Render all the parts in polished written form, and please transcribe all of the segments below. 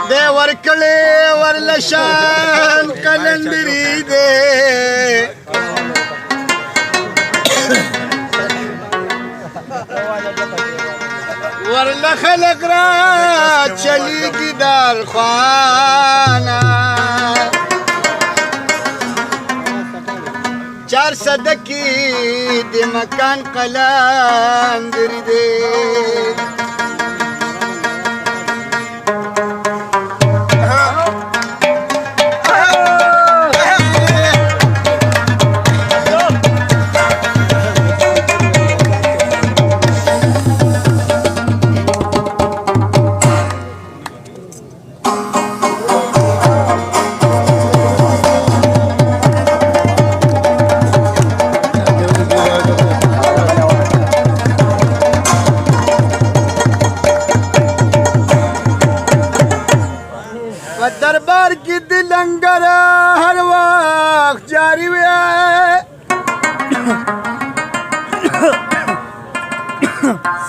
देवर कळे वरलशान कलंदरी दे वरला खलक रा चली की दाल खाना 4 सदकी दे मकान कलंदरी दे दरबार की दिलंगर हर वक्त जारी है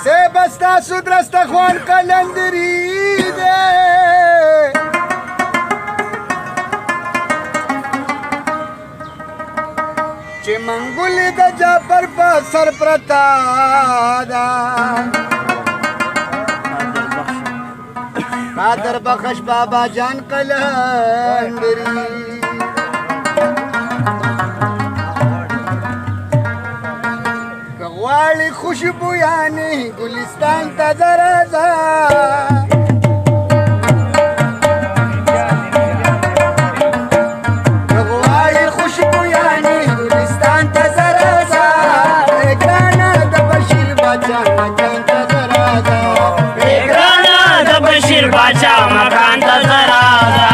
से बस्ता सुदरस्ता खान कलंदरी दे चिमंगुली द जापर पर सर प्रतादा कादर बख्श बाबा जान कलंदरी गवाली खुशबू यानी गुलिस्तान तजराजा गवाली खुशबू यानी गुलिस्तान तजराजा गाना द बशीर बाचा मकान तजराजा बशीर बाचा मकान तजराजा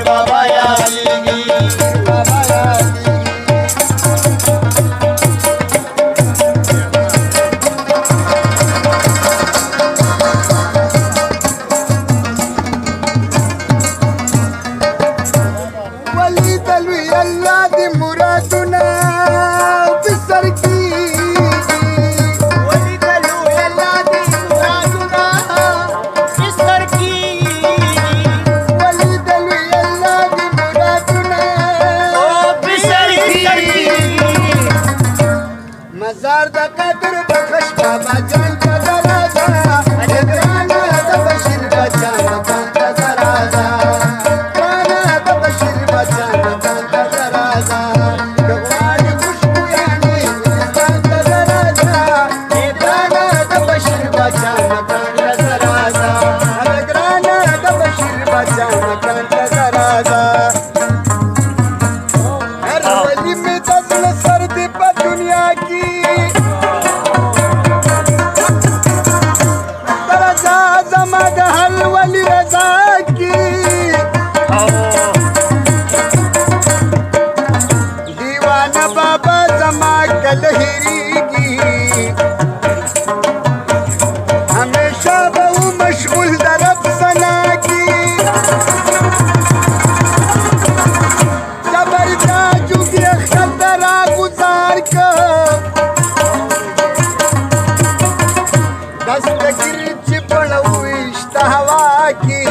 बाबा यारी दामाद हलवली रजा की हो दीवाना बाबा जमा कलहिरीगी हमेशा बहु मशगूल दरब सना की जबरदा जुगे खतरा गुजार कर दस्तगिर चिपड़ऊ इश्तहवा की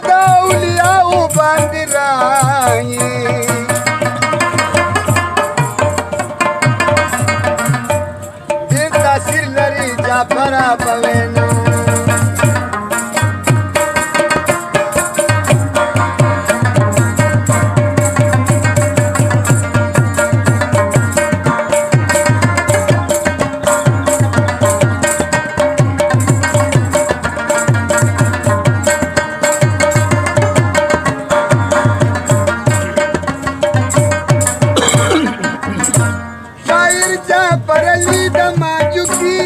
दौलियाऊ बंदराई दिल तासीर लरी जाफरा पवेनो शायर जा परली दमाजुकी